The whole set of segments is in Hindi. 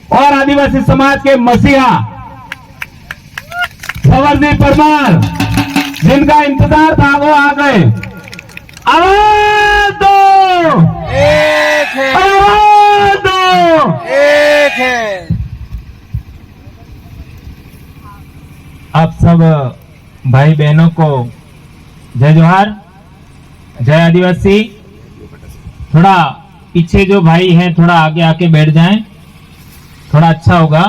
और आदिवासी समाज के मसीहा सवरजी परमार, जिनका इंतजार था, वो आ गए। आवाज दो, एक है, आवाज दो। एक है। आप सब भाई बहनों को जय जोहार, जय आदिवासी। थोड़ा पीछे जो भाई हैं थोड़ा आगे आके बैठ जाएं, थोड़ा अच्छा होगा।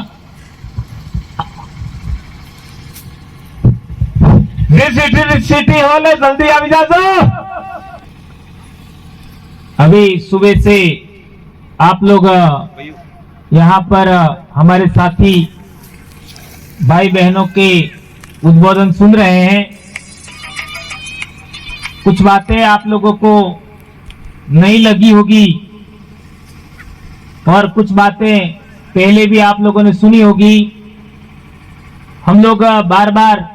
सिटी हॉल है, जल्दी आ जाओ। अभी सुबह से आप लोग यहाँ पर हमारे साथी भाई बहनों के उद्बोधन सुन रहे हैं। कुछ बातें आप लोगों को नहीं लगी होगी और कुछ बातें पहले भी आप लोगों ने सुनी होगी। हम लोग बार बार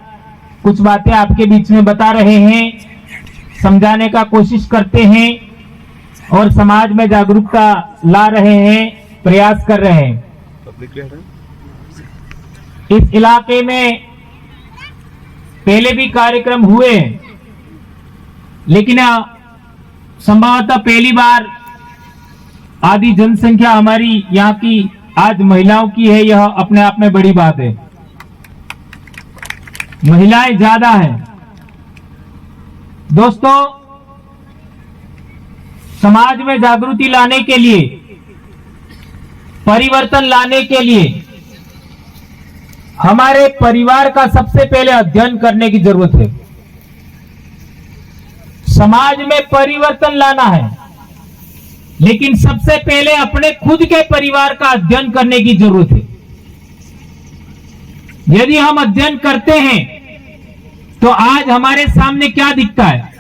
कुछ बातें आपके बीच में बता रहे हैं, समझाने का कोशिश करते हैं और समाज में जागरूकता ला रहे हैं, प्रयास कर रहे हैं। इस इलाके में पहले भी कार्यक्रम हुए, लेकिन संभवतः पहली बार आधी जनसंख्या हमारी यहाँ की आज महिलाओं की है। यह अपने आप में बड़ी बात है। महिलाएं ज्यादा हैं। दोस्तों, समाज में जागृति लाने के लिए, परिवर्तन लाने के लिए हमारे परिवार का सबसे पहले अध्ययन करने की जरूरत है। समाज में परिवर्तन लाना है, लेकिन सबसे पहले अपने खुद के परिवार का अध्ययन करने की जरूरत है। यदि हम अध्ययन करते हैं तो आज हमारे सामने क्या दिखता है?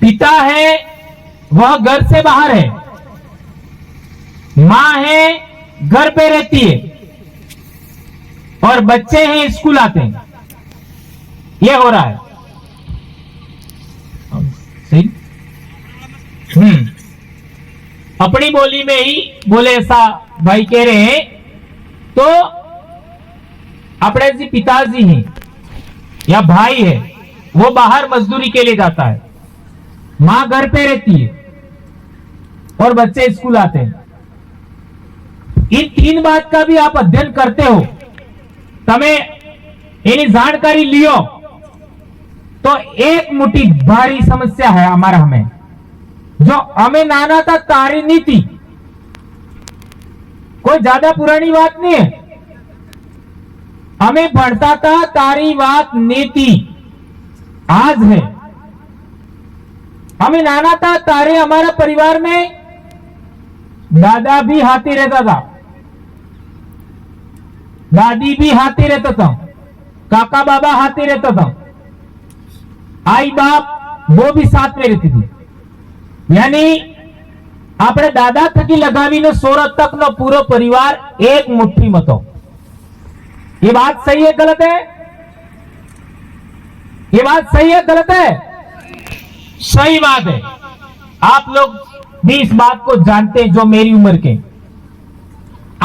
पिता है वह घर से बाहर है, मां है घर पे रहती है और बच्चे हैं स्कूल आते हैं। यह हो रहा है। सही? अपनी बोली में ही बोले, ऐसा भाई कह रहे हैं। तो अपने जी पिताजी हैं या भाई है, वो बाहर मजदूरी के लिए जाता है, मां घर पे रहती है और बच्चे स्कूल आते हैं। इन तीन बात का भी आप अध्ययन करते हो, तमे एनी जानकारी लियो तो एक मोटी भारी समस्या है हमारा, हमें जो हमें नाना था तारी नीति, कोई ज्यादा पुरानी बात नहीं है। हमें पढ़ता था तारी बात नीति आज है। हमें नाना था तारे, हमारा परिवार में दादा भी हाथी रहता था, दादी भी हाथी रहता था, काका बाबा हाथी रहता था, आई बाप वो भी साथ में रहती थी। यानी अपने दादा थकी लगावीने 16 तक नो पूरो परिवार एक मुट्ठी में तो। ये बात सही है गलत है? ये बात सही है गलत है? सही बात है। आप लोग भी इस बात को जानते हैं जो मेरी उम्र के।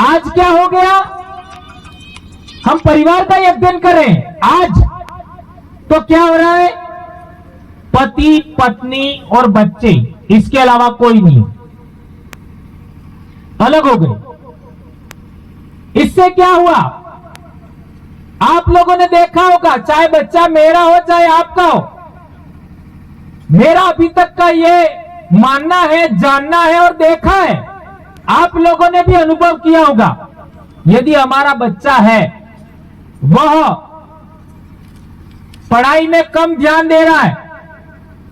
आज क्या हो गया? हम परिवार का अध्ययन कर रहे हैं। आज तो क्या हो रहा है? पति पत्नी और बच्चे, इसके अलावा कोई नहीं, अलग हो गए। इससे क्या हुआ? आप लोगों ने देखा होगा, चाहे बच्चा मेरा हो चाहे आपका हो, मेरा अभी तक का ये मानना है, जानना है और देखा है, आप लोगों ने भी अनुभव किया होगा, यदि हमारा बच्चा है वह पढ़ाई में कम ध्यान दे रहा है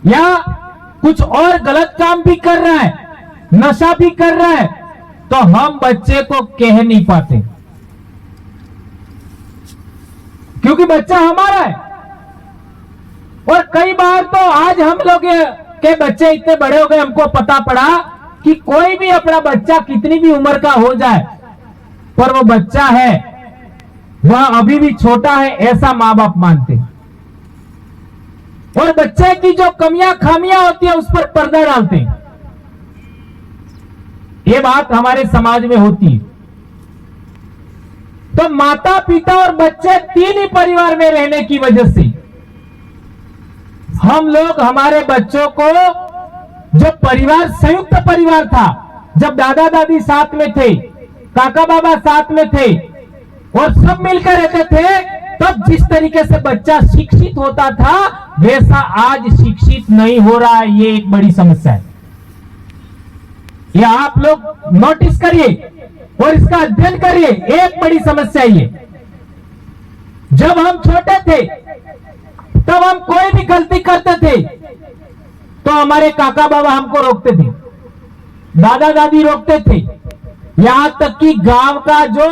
या कुछ और गलत काम भी कर रहा है, नशा भी कर रहा है, तो हम बच्चे को कह नहीं पाते, क्योंकि बच्चा हमारा है। और कई बार तो आज हम लोग के बच्चे इतने बड़े हो गए, हमको पता पड़ा कि कोई भी अपना बच्चा कितनी भी उम्र का हो जाए, पर वो बच्चा है, वह अभी भी छोटा है, ऐसा मां बाप मानते हैं। और बच्चे की जो कमियां खामियां होती है उस पर पर्दा डालते हैं। ये बात हमारे समाज में होती है। तो माता पिता और बच्चे तीन ही परिवार में रहने की वजह से हम लोग हमारे बच्चों को, जो परिवार संयुक्त परिवार था, जब दादा दादी साथ में थे, काका बाबा साथ में थे और सब मिलकर रहते थे, तब जिस तरीके से बच्चा शिक्षित होता था वैसा आज शिक्षित नहीं हो रहा है। ये एक बड़ी समस्या है। ये आप लोग नोटिस करिए और इसका अध्ययन करिए। एक बड़ी समस्या ये, जब हम छोटे थे तब हम कोई भी गलती करते थे तो हमारे काका बाबा हमको रोकते थे, दादा दादी रोकते थे, यहां तक कि गांव का जो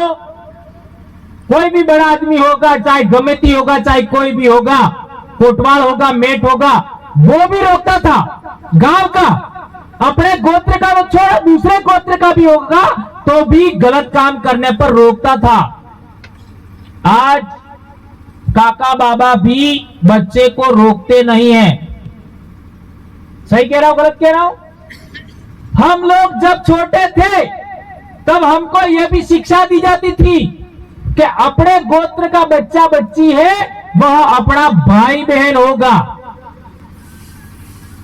कोई भी बड़ा आदमी होगा, चाहे गमेती होगा, चाहे कोई भी होगा, कोटवाल होगा, मेट होगा, वो भी रोकता था। गांव का, अपने गोत्र का वो छोड़ दूसरे गोत्र का भी होगा तो भी गलत काम करने पर रोकता था। आज काका बाबा भी बच्चे को रोकते नहीं है। सही कह रहा हूं, गलत कह रहा हूं? हम लोग जब छोटे थे तब हमको यह भी शिक्षा दी जाती थी कि अपने गोत्र का बच्चा बच्ची है वह अपना भाई बहन होगा।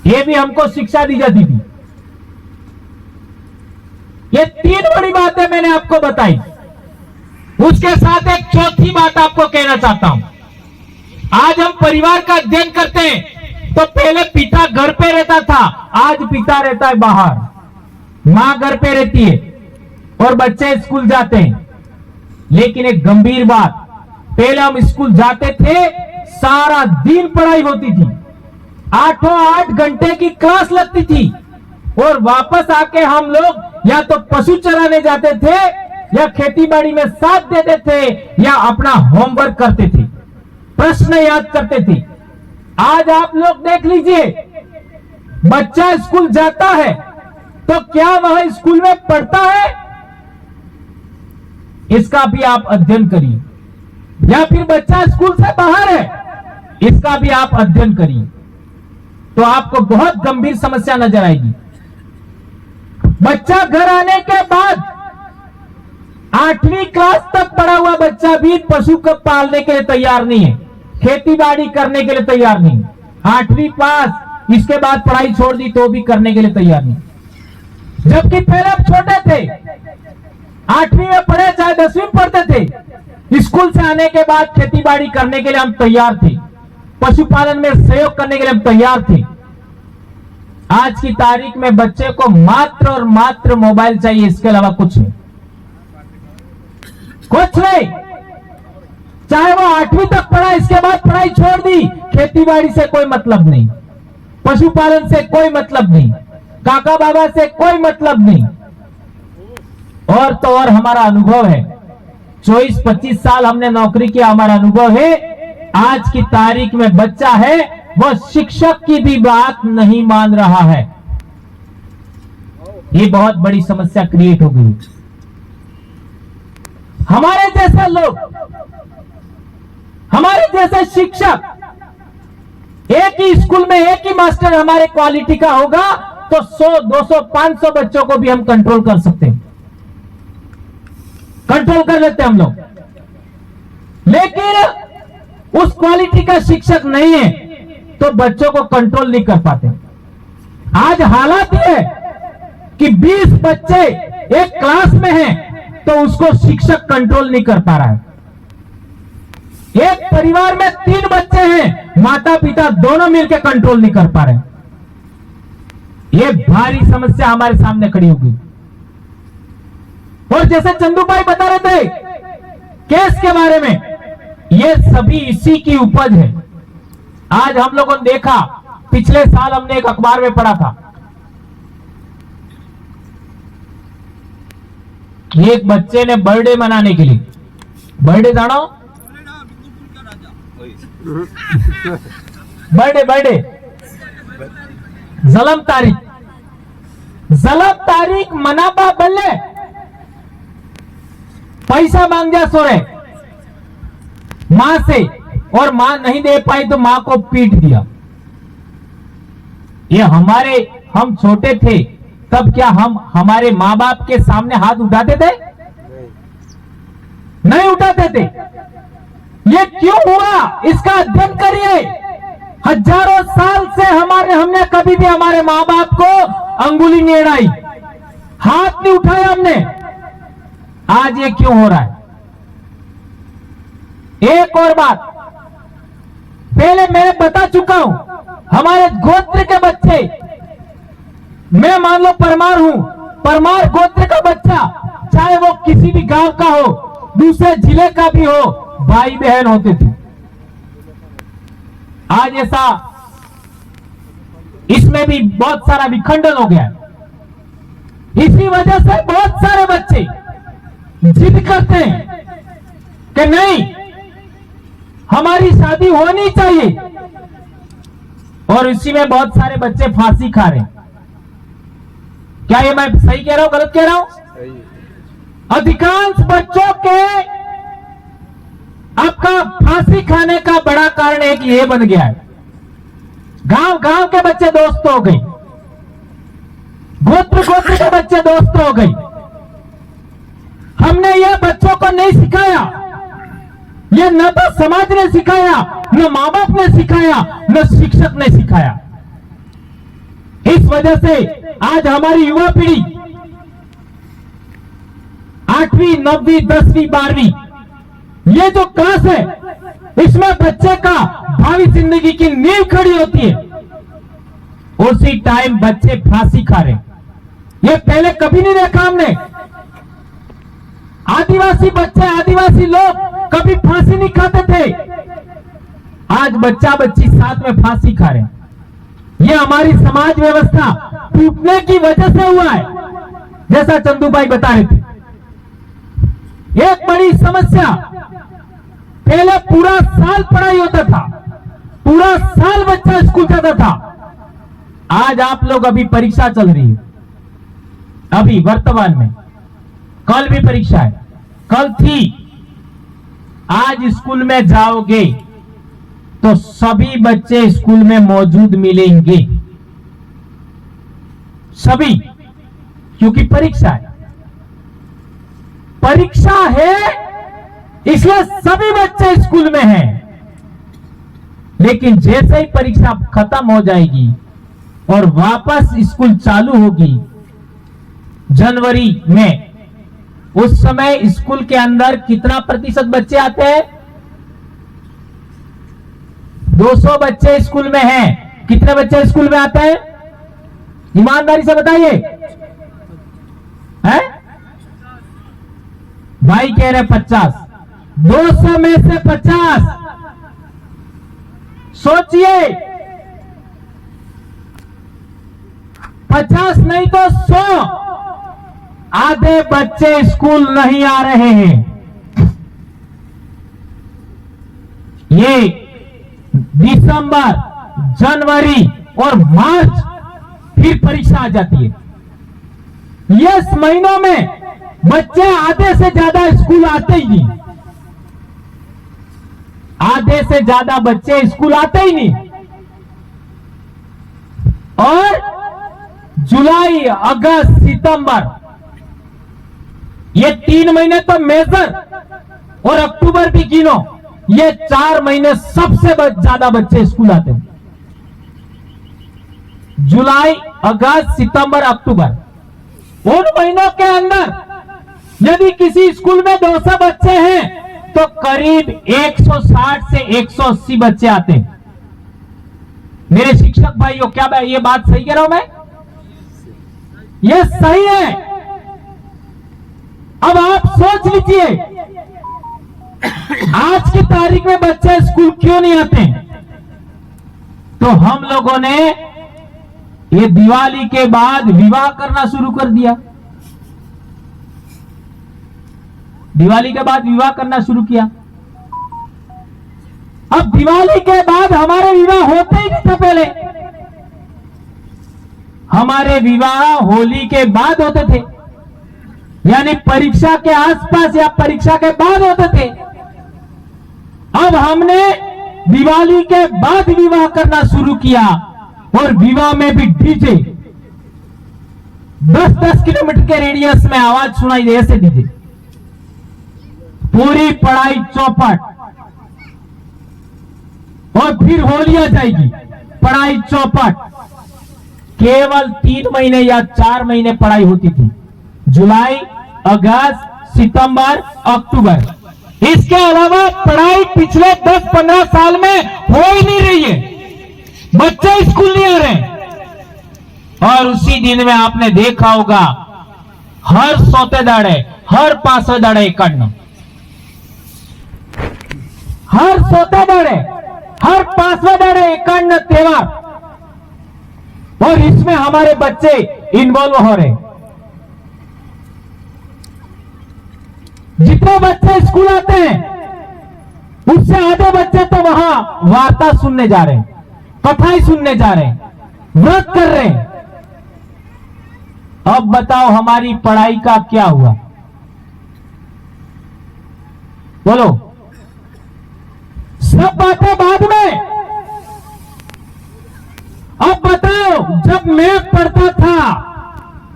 यह भी हमको शिक्षा दी जाती थी। ये तीन बड़ी बातें मैंने आपको बताई। उसके साथ एक चौथी बात आपको कहना चाहता हूं। आज हम परिवार का अध्ययन करते हैं तो पहले पिता घर पे रहता था, आज पिता रहता है बाहर, मां घर पे रहती है और बच्चे स्कूल जाते हैं। लेकिन एक गंभीर बात, पहले हम स्कूल जाते थे, सारा दिन पढ़ाई होती थी, 8 घंटे की क्लास लगती थी और वापस आके हम लोग या तो पशु चराने जाते थे या खेती बाड़ी में साथ देते थे या अपना होमवर्क करते थे, प्रश्न याद करते थे। आज आप लोग देख लीजिए, बच्चा स्कूल जाता है तो क्या वह स्कूल में पढ़ता है? इसका भी आप अध्ययन करिए। या फिर बच्चा स्कूल से बाहर है, इसका भी आप अध्ययन करिए, तो आपको बहुत गंभीर समस्या नजर आएगी। बच्चा घर आने के बाद 8वीं क्लास तक पढ़ा हुआ बच्चा भी पशु को पालने के लिए तैयार नहीं है, खेती बाड़ी करने के लिए तैयार नहीं। 8वीं पास, इसके बाद पढ़ाई छोड़ दी तो भी करने के लिए तैयार नहीं। जबकि पहले हम छोटे थे, 8वीं में पढ़े चाहे 10वीं में पढ़ते थे, स्कूल से आने के बाद खेती बाड़ी करने के लिए हम तैयार थे, पशुपालन में सहयोग करने के लिए हम तैयार थे। आज की तारीख में बच्चे को मात्र और मात्र मोबाइल चाहिए, इसके अलावा कुछ नहीं, कुछ नहीं। चाहे वो 8वीं तक पढ़ा, इसके बाद पढ़ाई छोड़ दी, खेती बाड़ी से कोई मतलब नहीं, पशुपालन से कोई मतलब नहीं, काका बाबा से कोई मतलब नहीं। और तो और हमारा अनुभव है, 24-25 साल हमने नौकरी किया, हमारा अनुभव है, आज की तारीख में बच्चा है वह शिक्षक की भी बात नहीं मान रहा है। ये बहुत बड़ी समस्या क्रिएट हो गई। हमारे जैसे लोग, हमारे जैसे शिक्षक, एक ही स्कूल में एक ही मास्टर हमारे क्वालिटी का होगा तो 100, 200, 500 बच्चों को भी हम कंट्रोल कर सकते हैं, कंट्रोल कर लेते हैं हम लोग। लेकिन उस क्वालिटी का शिक्षक नहीं है तो बच्चों को कंट्रोल नहीं कर पाते। आज हालात यह है कि 20 बच्चे एक क्लास में हैं तो उसको शिक्षक कंट्रोल नहीं कर पा रहा है। एक परिवार में 3 बच्चे हैं, माता पिता दोनों मिलकर कंट्रोल नहीं कर पा रहे। यह भारी समस्या हमारे सामने खड़ी होगी। और जैसे चंदू भाई बता रहे थे केस के बारे में, ये सभी इसी की उपज है। आज हम लोगों ने देखा, पिछले साल हमने एक अखबार में पढ़ा था, एक बच्चे ने बर्थडे मनाने के लिए, बर्थडे जानो, बर्थडे जलम तारीख मनाबा बल्ले पैसा मांग जा सोरे मां से, और मां नहीं दे पाई तो मां को पीट दिया। ये हम छोटे थे तब क्या हम हमारे माँ बाप के सामने हाथ उठाते थे? नहीं उठाते थे। ये क्यों हुआ, इसका अध्ययन करिए। हजारों साल से हमने कभी भी हमारे माँ बाप को अंगुली नहीं अड़ाई, हाथ नहीं उठाया हमने। आज ये क्यों हो रहा है? एक और बात पहले मैं बता चुका हूं, हमारे गोत्र के बच्चे, मैं मान लो परमार हूं, परमार गोत्र का बच्चा, चाहे वो किसी भी गांव का हो, दूसरे जिले का भी हो, भाई बहन होते थे। आज ऐसा, इसमें भी बहुत सारा विखंडन हो गया है। इसी वजह से बहुत सारे बच्चे जिद करते हैं कि नहीं, हमारी शादी होनी चाहिए, और इसी में बहुत सारे बच्चे फांसी खा रहे हैं। क्या ये मैं सही कह रहा हूं, गलत कह रहा हूं? अधिकांश बच्चों के आपका फांसी खाने का बड़ा कारण एक ये बन गया है, गांव गांव के बच्चे दोस्त हो गए, गोत्र गोत्र के बच्चे दोस्त हो गए। हमने ये बच्चों को नहीं सिखाया, ये न तो समाज ने सिखाया, न मां बाप ने सिखाया, न शिक्षक ने सिखाया। इस वजह से आज हमारी युवा पीढ़ी 8वीं, 9वीं, 10वीं, 12वीं, ये जो क्लास है, इसमें बच्चे का भावी जिंदगी की नींव खड़ी होती है। उसी टाइम बच्चे फांसी खा रहे, ये पहले कभी नहीं देखा हमने। आदिवासी बच्चे, आदिवासी लोग कभी फांसी नहीं खाते थे, आज बच्चा बच्ची साथ में फांसी खा रहे हैं। ये हमारी समाज व्यवस्था टूटने की वजह से हुआ है, जैसा चंदू भाई बता रहे थे। एक बड़ी समस्या, पहले पूरा साल पढ़ाई होता था, पूरा साल बच्चा स्कूल जाता था। आज आप लोग, अभी परीक्षा चल रही है, अभी वर्तमान में, कल भी परीक्षा है, कल थी। आज स्कूल में जाओगे तो सभी बच्चे स्कूल में मौजूद मिलेंगे, सभी, क्योंकि परीक्षा है। परीक्षा है इसलिए सभी बच्चे स्कूल में हैं। लेकिन जैसे ही परीक्षा खत्म हो जाएगी और वापस स्कूल चालू होगी जनवरी में, उस समय स्कूल के अंदर कितना प्रतिशत बच्चे आते हैं? 200 बच्चे स्कूल में हैं। कितने बच्चे स्कूल में आते हैं? ईमानदारी से बताइए। हैं? भाई कह रहे 50। 200 में से 50, सोचिए, 50 नहीं तो 100, आधे बच्चे स्कूल नहीं आ रहे हैं। ये दिसंबर, जनवरी और मार्च फिर परीक्षा आ जाती है। ये इस महीनों में बच्चे आधे से ज्यादा स्कूल आते ही नहीं, आधे से ज्यादा बच्चे स्कूल आते ही नहीं। और जुलाई, अगस्त, सितंबर, ये 3 महीने तो मेजर, और अक्टूबर भी गिनो, ये 4 महीने सबसे ज्यादा बच्चे स्कूल आते हैं। जुलाई, अगस्त, सितंबर, अक्टूबर, उन महीनों के अंदर यदि किसी स्कूल में 200 बच्चे हैं तो करीब 160 से 180 बच्चे आते हैं। मेरे शिक्षक भाइयों, क्या ये बात सही कह रहा हूं मैं? ये सही है। अब आप सोच लीजिए, आज की तारीख में बच्चे स्कूल क्यों नहीं आते? तो हम लोगों ने ये दिवाली के बाद विवाह करना शुरू कर दिया। दिवाली के बाद विवाह करना शुरू किया। अब दिवाली के बाद हमारे विवाह होते ही नहीं था। पहले हमारे विवाह होली के बाद होते थे, यानी परीक्षा के आसपास या परीक्षा के बाद होते थे। अब हमने दिवाली के बाद विवाह करना शुरू किया, और विवाह में भी डीजे। 10-10 किलोमीटर के रेडियस में आवाज सुनाई दे, ऐसे दीजिए। पूरी पढ़ाई चौपट, और फिर होली आ जाएगी, पढ़ाई चौपट। केवल 3 महीने या 4 महीने पढ़ाई होती थी, जुलाई, अगस्त, सितंबर, अक्टूबर। इसके अलावा पढ़ाई पिछले 10-15 साल में हो ही नहीं रही है, बच्चे स्कूल नहीं आ रहे। और उसी दिन में आपने देखा होगा, हर सौते दाड़े, हर 5वें दाड़े एकाडन, हर सौते दाड़े, हर 5वें दाड़े एकाडन त्योहार, और इसमें हमारे बच्चे इन्वॉल्व हो रहे। जितने बच्चे स्कूल आते हैं उससे आधे बच्चे तो वहां वार्ता सुनने जा रहे हैं, कथाएं सुनने जा रहे हैं, व्रत कर रहे हैं। अब बताओ हमारी पढ़ाई का क्या हुआ? बोलो। सब बातें बाद में। अब बताओ, जब मैं पढ़ता था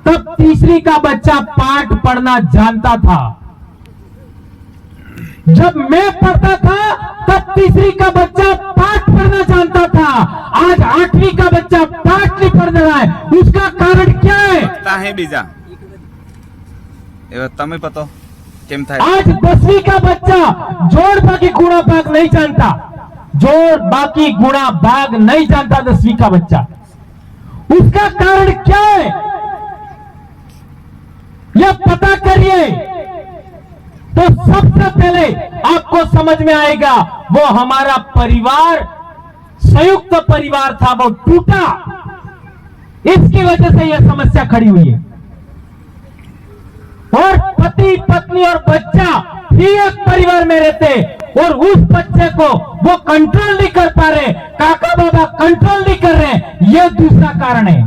तब तीसरी का बच्चा पाठ पढ़ना जानता था। जब मैं पढ़ता था तब तीसरी का बच्चा पाठ पढ़ना जानता था। आज 8वीं का बच्चा पाठ नहीं पढ़ रहा है। उसका कारण क्या है? बीजा तमे पतो केम थाय? आज 10वीं का बच्चा जोड़ बाकी गुणा भाग नहीं जानता, जोड़ बाकी गुणा भाग नहीं जानता 10वीं का बच्चा। उसका कारण क्या है, यह पता करिए तो सबसे पहले आपको समझ में आएगा, वो हमारा परिवार संयुक्त परिवार था, वो टूटा। इसकी वजह से यह समस्या खड़ी हुई है। और पति पत्नी और बच्चा भी एक परिवार में रहते, और उस बच्चे को वो कंट्रोल नहीं कर पा रहे, काका बाबा कंट्रोल नहीं कर रहे, यह दूसरा कारण है।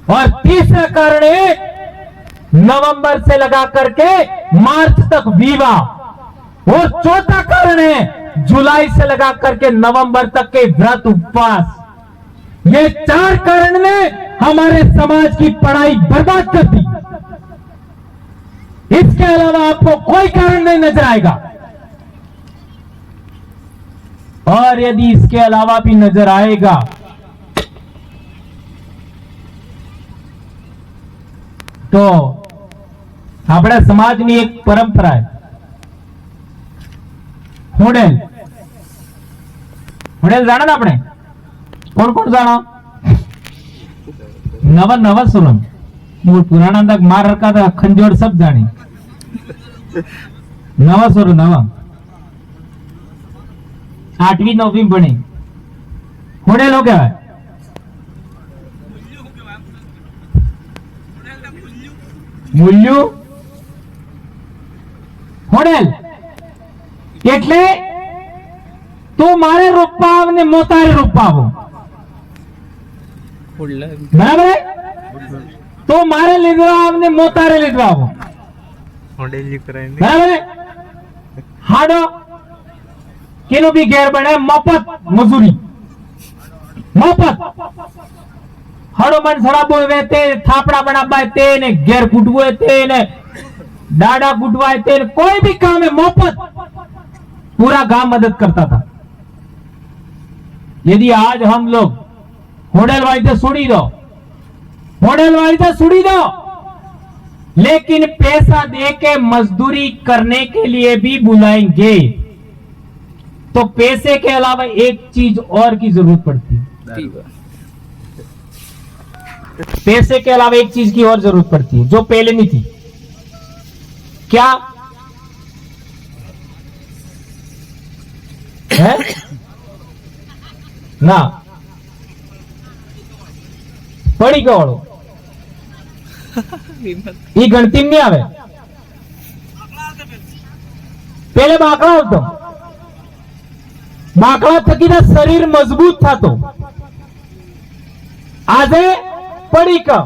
और तीसरा कारण है, नवंबर से लगा करके मार्च तक विवाह। और चौथा कारण है, जुलाई से लगा करके नवंबर तक के व्रत उपवास। ये 4 कारण ने हमारे समाज की पढ़ाई बर्बाद कर दी। इसके अलावा आपको कोई कारण नहीं नजर आएगा। और यदि इसके अलावा भी नजर आएगा तो अपना समाज में एक परंपरा है, होडेल। होडेल जाना ना अपने? कौन कौन जाना? नवा नवा सुरम मूल पुराना तक मार रखा था, खंजोर सब जानी। नवा सुर नवा 8वीं 9वीं बने होडेल हो गया है। मूल्यू होडेल એટલે તો મારે રૂપાવ ને મોતારે રૂપાવો, બરાબર? તો મારે લીધવાવ ને મોતારે લીધવાવો, બરાબર? હાડો કેનો બી ઘેર બને મફત મજૂરી, મફત હાડો મન સરાબો વેતે, થાપડા બનાવવા તે ને ઘેર કૂટવો તે ને डाडा गुटवाए थे, कोई भी काम है मोफत, पूरा गांव मदद करता था। यदि आज हम लोग होटल वाली तो सुड़ी दो, होटल वाली तो सुड़ी दो, लेकिन पैसा दे के मजदूरी करने के लिए भी बुलाएंगे तो पैसे के अलावा एक चीज और की जरूरत पड़ती है। पैसे के अलावा एक चीज की और जरूरत पड़ती है जो पहले नहीं थी। क्या है? ना पड़ी गवाड़ो ये गणती नहीं आवे। पहले बाकड़ा होतो, बाकड़ा थकी ना शरीर मजबूत था। तो आजे पड़ी का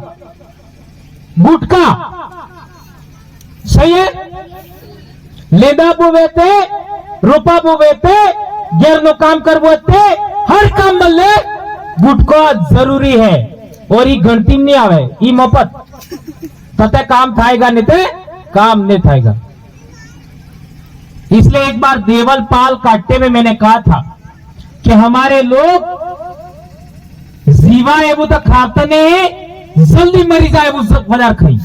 गुटका सही है, लेदा बुवेते, रोपा बुवेते, घेर नो काम करवते, हर काम मल्ले गुटका जरूरी है। और ई गणती नहीं आवे, ई मफत तते काम थाएगा नहीं ते काम नहीं थाएगा। इसलिए एक बार देवल पाल काटे में मैंने कहा था कि हमारे लोग जीवा एवं तो खाते जल्दी मरी जाए वो बाजार खाई,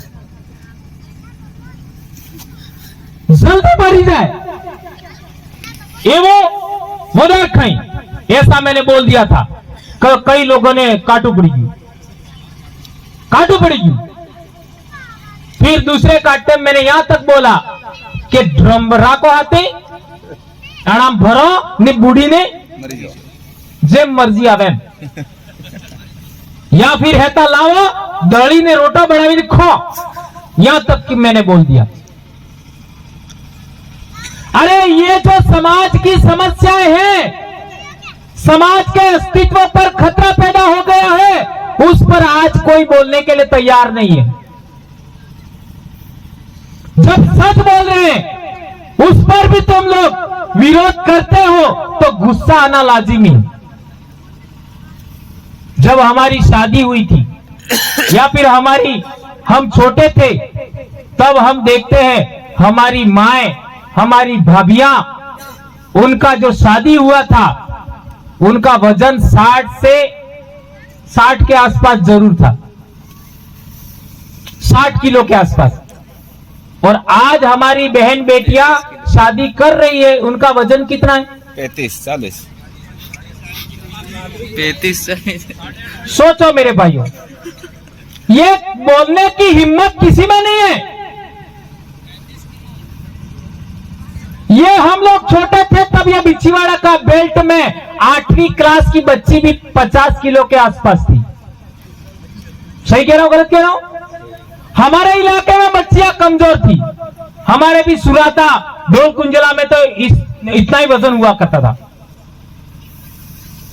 जल्दी मरी जाए एवं बाजार खाई, ऐसा मैंने बोल दिया था। कई लोगों ने काटू पड़ेगी। फिर दूसरे काटे में मैंने यहां तक बोला कि ड्रम राको हाथे आराम भरो ने बूढ़ी ने जे मर्जी आवे या फिर हेता लाओ दड़ी ने रोटा बनावी खो, यहां तक कि मैंने बोल दिया। अरे ये जो समाज की समस्याएं हैं, समाज के अस्तित्व पर खतरा पैदा हो गया है, उस पर आज कोई बोलने के लिए तैयार नहीं है। जब सच बोल रहे हैं उस पर भी तुम लोग विरोध करते हो तो गुस्सा आना लाजिमी है। जब हमारी शादी हुई थी या फिर हम छोटे थे, तब हम देखते हैं हमारी माएं, हमारी भाभियां, उनका जो शादी हुआ था उनका वजन 60 के आसपास जरूर था, 60 किलो के आसपास। और आज हमारी बहन बेटियां शादी कर रही है, उनका वजन कितना है? 35-40। सोचो मेरे भाइयों, ये बोलने की हिम्मत किसी में नहीं है। ये हम लोग छोटे थे तब ये बिछीवाड़ा का बेल्ट में 8वीं क्लास की बच्ची भी 50 किलो के आसपास थी। सही कह रहा हूं गलत कह रहा हूं? हमारे इलाके में बच्चियां कमजोर थी। हमारे भी सुराता ढोल कुंजला में तो इतना ही वजन हुआ करता था।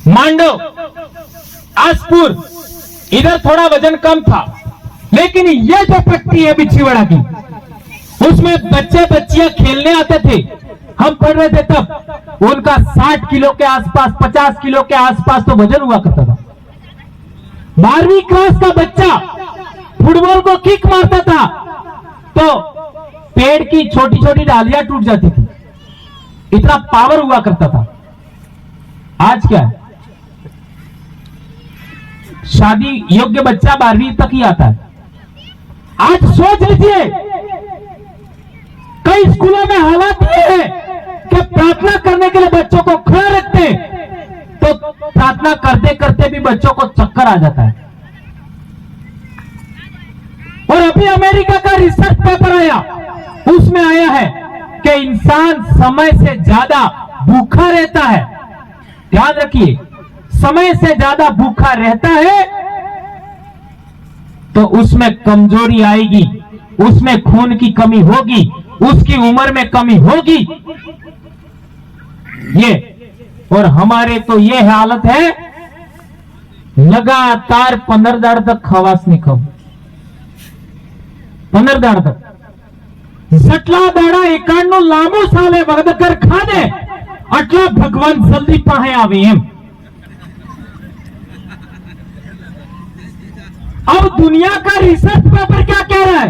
मांडव, आसपुर, इधर थोड़ा वजन कम था। लेकिन ये जो पट्टी है बिछीवाड़ा की, उसमें बच्चे बच्चियां खेलने आते थे। हम पढ़ रहे थे तब उनका 60 किलो के आसपास, 50 किलो के आसपास तो वजन हुआ करता था। 12वीं क्लास का बच्चा फुटबॉल को किक मारता था तो पेड़ की छोटी छोटी डालियां टूट जाती थी, इतना पावर हुआ करता था। आज क्या है? शादी योग्य बच्चा 12वीं तक ही आता है। आज सोच लीजिए, कई स्कूलों में हालात ये है कि प्रार्थना करने के लिए बच्चों को खड़ा रखते हैं, तो प्रार्थना करते करते भी बच्चों को चक्कर आ जाता है। और अभी अमेरिका का रिसर्च पेपर आया, उसमें आया है कि इंसान समय से ज्यादा भूखा रहता है। ध्यान रखिए, समय से ज्यादा भूखा रहता है तो उसमें कमजोरी आएगी, उसमें खून की कमी होगी, उसकी उम्र में कमी होगी। ये और हमारे तो ये हालत है, लगातार 15 दाड़ तक खवास नहीं खाओ, 15 दाड़ तक सटला दाड़ा एकांडो लांबो साले वगदकर खाने अटला भगवान जल्दी पाहे आवे एम। अब दुनिया का रिसर्च पेपर क्या कह रहा है?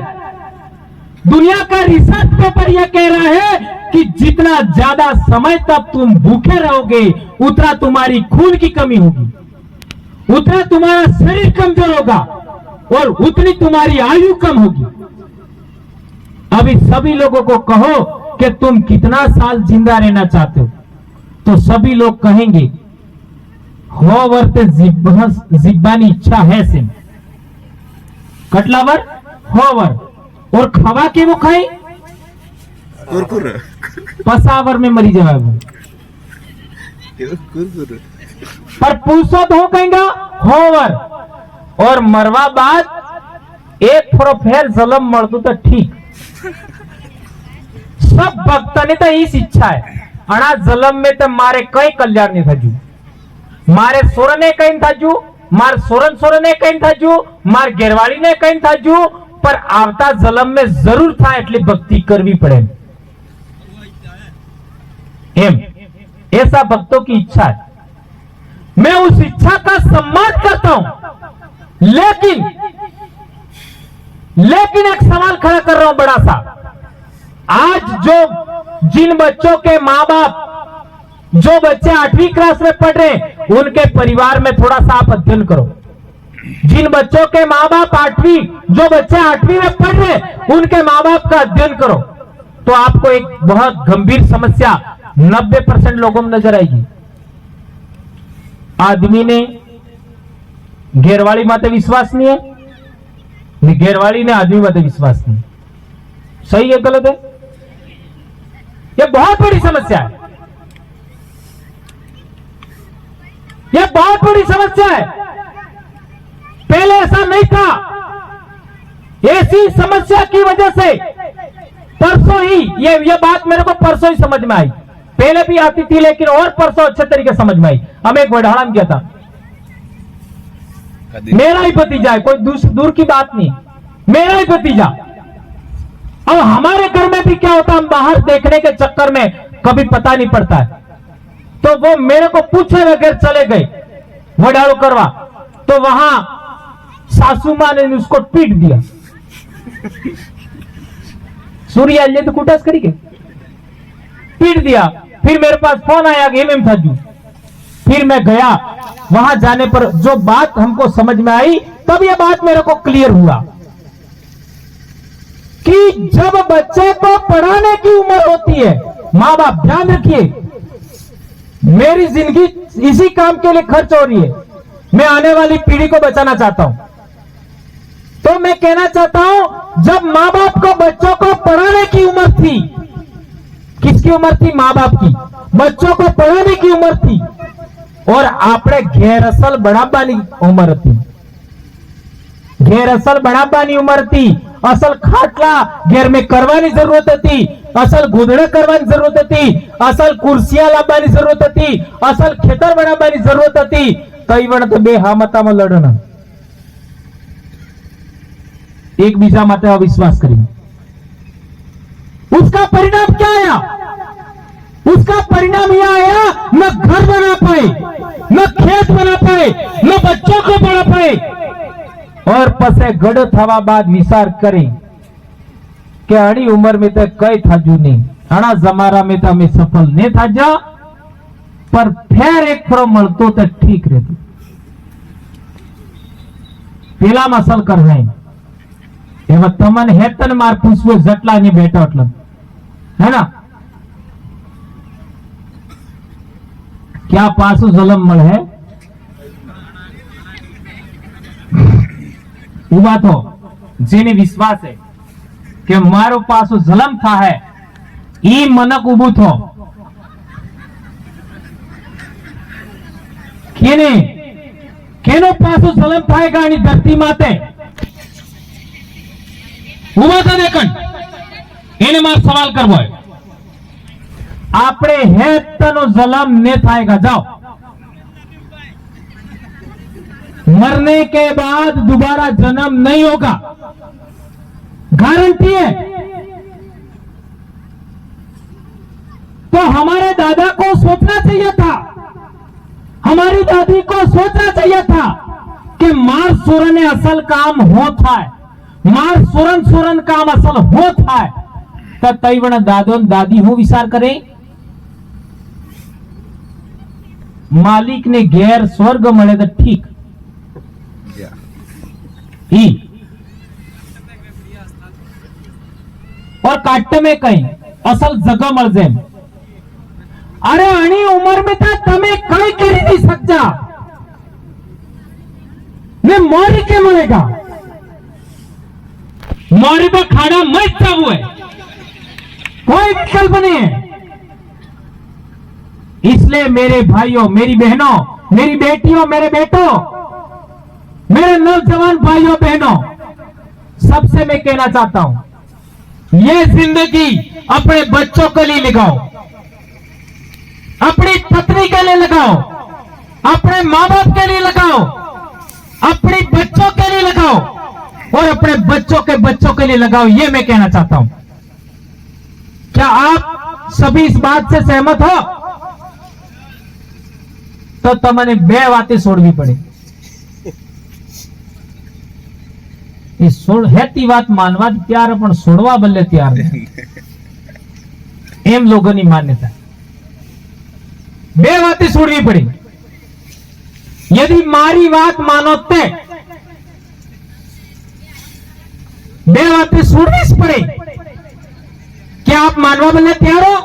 दुनिया का रिसर्च पेपर यह कह रहा है कि जितना ज्यादा समय तक तुम भूखे रहोगे, उतना तुम्हारी खून की कमी होगी, उतना तुम्हारा शरीर कमजोर होगा और उतनी तुम्हारी आयु कम होगी। अभी सभी लोगों को कहो कि तुम कितना साल जिंदा रहना चाहते हो, तो सभी लोग कहेंगे हो वर्ते जिब्बानी इच्छा है सिम कटलावर होवर और खवा के वो खाए पसावर में मरी जाए वो। पर पूछो तो कहेंगे होवर और मरवा बाद एक फेर जलम मरदू तो ठीक। सब भक्तने तो इस इच्छा है अणा जलम में तो मारे कई कल्याण नहीं थाजू, मारे सोरने कहीं थाजू, मार सोरने कहीं थाजू, मार गेरवाड़ी ने कहीं थाजू, पर आवता जलम में जरूर था एटली भक्ति करवी पड़े एम। ऐसा भक्तों की इच्छा है। मैं उस इच्छा का सम्मान करता हूं, लेकिन एक सवाल खड़ा कर रहा हूं बड़ा सा। आज जो जिन बच्चों के मां बाप, जो बच्चे 8वीं क्लास में पढ़ रहे हैं, उनके परिवार में थोड़ा सा आप अध्ययन करो। जिन बच्चों के मां बाप जो बच्चे 8वीं में पढ़ रहे हैं, उनके मां बाप का अध्ययन करो, तो आपको एक बहुत गंभीर समस्या 90% लोगों में नजर आएगी। आदमी ने घेरवाली माते विश्वास नहीं है, घेरवाली ने आदमी माते विश्वास नहीं। सही है गलत है? यह बहुत बड़ी समस्या है, यह बहुत बड़ी समस्या है। पहले ऐसा नहीं था। ऐसी समस्या की वजह से परसों ही ये बात मेरे को परसों ही समझ में आई। पहले भी आती थी, लेकिन और परसों अच्छे तरीके से समझ में आई। हमें एक वडाड़न किया था, मेरा ही भतीजा है, कोई दूर की बात नहीं, मेरा ही भतीजा। अब हमारे घर में भी क्या होता, हम बाहर देखने के चक्कर में कभी पता नहीं पड़ता है, तो वो मेरे को पूछे बगैर चले गए वडाड़ू करवा, तो वहां सासू मां ने उसको पीट दिया। सूर्य तो कुटास करी के पीट दिया। फिर मेरे पास फोन आया कि एम थाजू। फिर मैं गया, वहां जाने पर जो बात हमको समझ में आई, तब यह बात मेरे को क्लियर हुआ कि जब बच्चे को पढ़ाने की उम्र होती है, मां बाप ध्यान रखिए, मेरी जिंदगी इसी काम के लिए खर्च हो रही है। मैं आने वाली पीढ़ी को बचाना चाहता हूं, तो मैं कहना चाहता हूं, जब मां बाप को बच्चों को पढ़ाने की उम्र थी, किसकी उम्र थी? मां बाप की। बच्चों को पढ़ाने की उम्र थी, और आपने घेर असल बढ़ाबानी उम्र थी। घेर असल बढ़ाबानी उम्र थी। असल खाटला घेर में करवानी जरूरत थी, असल गोदड़ा करवानी जरूरत थी, असल कुर्सियां लावવાની जरूरत थी, असल खेतर बनावવાની जरूरत थी। कई वण तो बे हामताમાં લડન, एक बीजा माते अविश्वास करी। उसका परिणाम क्या आया? उसका परिणाम यह आया, न घर बना पाए, न खेत बना पाए, न बच्चों को पढ़ा पाए, और पसे गढ़ थवा बाद विचार करी कि अड़ी उम्र में तो कई थाजू नहीं, अड़ा जमारा में तो हमें सफल नहीं थाजा, पर फिर एक फरो मळतो तो ठीक रहतो। पेला मसल कर रहे एवं तमन हेतन मार पूछवे जटला ने बेटा मतलब है ना, क्या पासु जलम मल है उबा तो जेने विश्वास है कि मारो पासो जलम था है, ई मनक उबू थो केनो पासो जलम थाएगा आणि धरती माते उबा था देखन એને માર સવાલ કરવો है। આપણે હેતનો જલમ ને થાएगा, जाओ मरने के बाद दोबारा जन्म नहीं होगा, गारंटी है। तो हमारे दादा को सोचना चाहिए था, हमारी दादी को सोचना चाहिए था कि मार सुरन असल काम होता है, मार सुरन काम असल होता है। तो तईवण दादो दादी हूं विचार करें, मालिक ने गैर स्वर्ग मळे तो ठीक ही, और काट में कहीं असल जगह मळ जाए। अरे आनी उम्र में था तमे कई करी नहीं सकता ने मोरी के मळेगा, मोरी तो खाना मत चाहू है, कोई विकल्प नहीं है। इसलिए मेरे भाइयों, मेरी बहनों, मेरी बेटियों, मेरे बेटों, मेरे नौजवान भाइयों बहनों, सबसे मैं कहना चाहता हूं, ये जिंदगी अपने बच्चों के लिए लगाओ, अपनी पत्नी के लिए लगाओ, अपने मां बाप के लिए लगाओ, अपने बच्चों के लिए लगाओ, और अपने बच्चों के लिए लगाओ। ये मैं कहना चाहता हूं। क्या आप सभी इस बात से सहमत हो? तो तमने बे बातें छोड़वी पड़े। એ હેતી વાત માનવા તૈયાર પણ છોડવા બદલે તૈયાર નથી. એમ લોકોની માન્યતા. બે વાતે છોડવી પડી. यदि मारी बात मानो ते बे बातें छोड़नी पड़े. क्या आप मानवा बदले तैयार हो?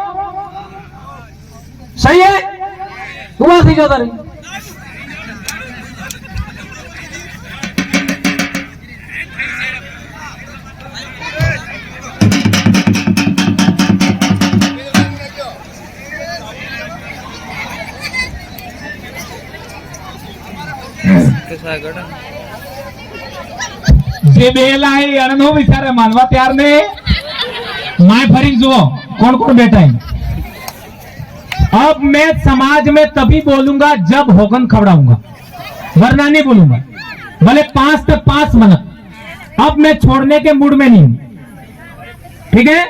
सही है. हुआ सही जाता रही. જે બેલા है अनो विचारे मानवा तैयार ने माय फरी जो कौन कौन बैठा है. अब मैं समाज में तभी बोलूंगा जब होगन खवड़ाऊंगा, वरना नहीं बोलूंगा. भले 5 से 5 मिनट. अब मैं छोड़ने के मूड में नहीं हूं. ठीक है.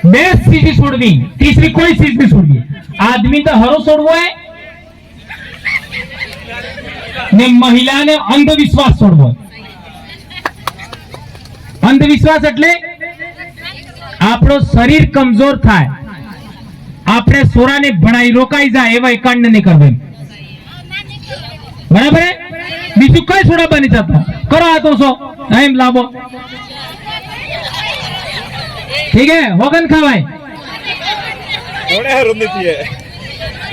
बेस्ट चीज छोड़ दी, तीसरी कोई चीज नहीं छोड़ दी. आदमी तो हरो छोड़वो है ने महिला ने अंधविश्वास छोड़वो. अंधविश्वास એટલે આપણો શરીર કમજોર થાય, આપણે સોરાને ભણાઈ રોકાઈ જાય એવા એકાંડ નહીં કરવે. બરાબર હે. બીજું કઈ છોડા બની જતા કરો આ તો સો એમ લાવો. ठीक है. होगन खावाय थोड़े रुमती है.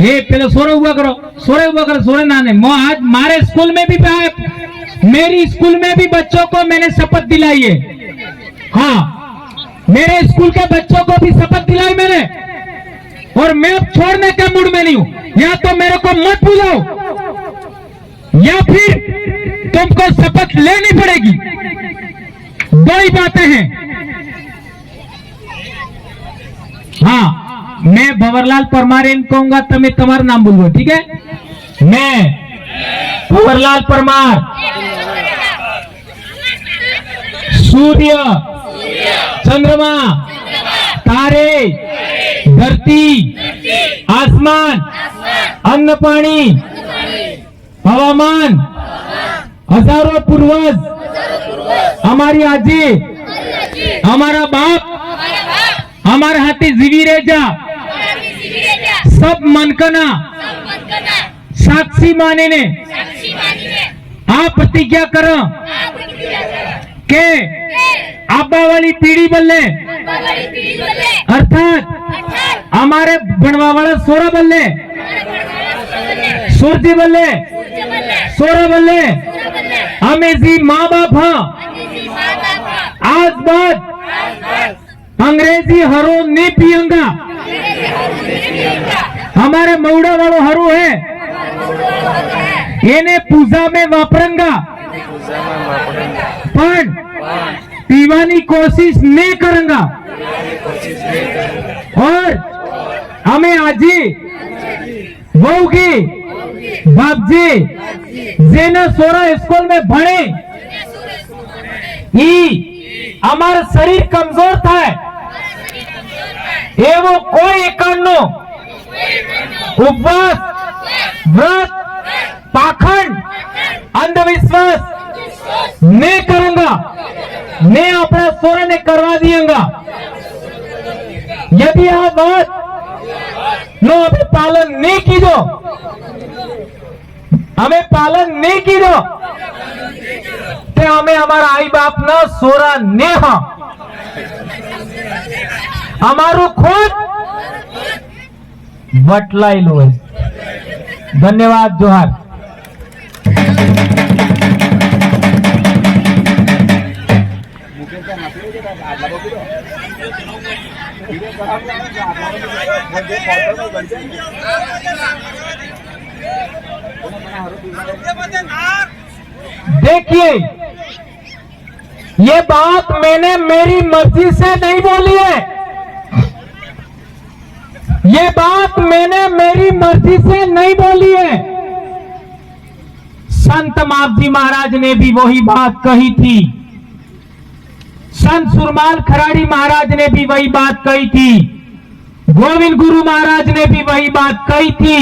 ये पहले सोरे हुआ करो, सोरे हुआ करो. सोरे ना नहीं. आज मारे स्कूल में भी मेरी स्कूल में भी बच्चों को मैंने शपथ दिलाई है. हाँ, मेरे स्कूल के बच्चों को भी शपथ दिलाई मैंने. और मैं अब छोड़ने के मूड में नहीं हूं. या तो मेरे को मत बुलाओ या फिर तुमको शपथ लेनी पड़ेगी. दो ही बातें हैं. हाँ, मैं भंवरलाल परमार एम कहूंगा, तमें तुम्हारा नाम बोलो. ठीक है. मैं भंवरलाल परमार सूर्य, चंद्रमा, तारे, धरती, आसमान, अन्न पानी, हवामान, हजारों पूर्वज, हमारी आजी, हमारा बाप, हमारे हाथी जीवी रेजा, सब मनकना साक्षी माने ने आप प्रतिज्ञा करो के आबा वाली पीढ़ी बल्ले अर्थात हमारे बनवा वाला सोरा बल्ले, सूर्य बल्ले, सोरा बल्ले हमें जी माँ बाप हाँ आज बाद अंग्रेजी हरो नहीं पियंगा. हमारे मऊड़ा वालों हरो है इन्हें पूजा में वापरंगा पर पीवानी कोशिश नहीं करूंगा. और हमें आजी बहुगी बापजी जेना सोरा स्कूल में भणे हमारा शरीर कमजोर था. एवो कोई एकांडनो उपवास, व्रत, पाखंड, अंधविश्वास नहीं करूंगा. मैं अपना सोरा ने करवा दिएगा. यदि आप बात नो अभी पालन नहीं कीजो, हमें पालन नहीं कीजो ते हमें हमारा आई बाप ना सोरा ने हाँ हमारू खुद बटलाई लो है. धन्यवाद. जोहार. देखिए, ये बात मैंने मेरी मर्जी से नहीं बोली है. ये बात मैंने मेरी मर्जी से नहीं बोली है. संत मापजी महाराज ने भी वही बात कही थी. संत सुरमाल खराड़ी महाराज ने भी वही बात कही थी. गोविंद गुरु महाराज ने भी वही बात कही थी.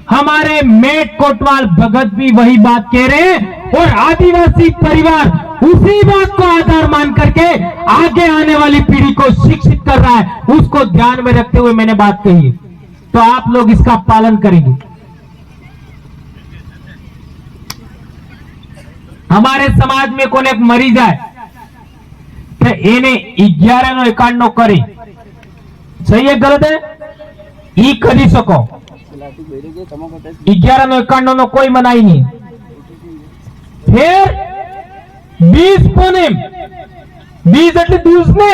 हमारे मेट कोटवाल भगत भी वही बात कह रहे हैं. और आदिवासी परिवार उसी बात को आधार मान करके आगे आने वाली पीढ़ी को शिक्षित कर रहा है, उसको ध्यान में रखते हुए मैंने बात कही है। तो आप लोग इसका पालन करेंगे। हमारे समाज में कोई एक मरी जाए तो એને 1191 करे, सही है गलत है? ई કરી શકો 1191 નો કોઈ મનાઈ નહીં। फिर 20 પૂનમ, 20 એટલે દૂસને,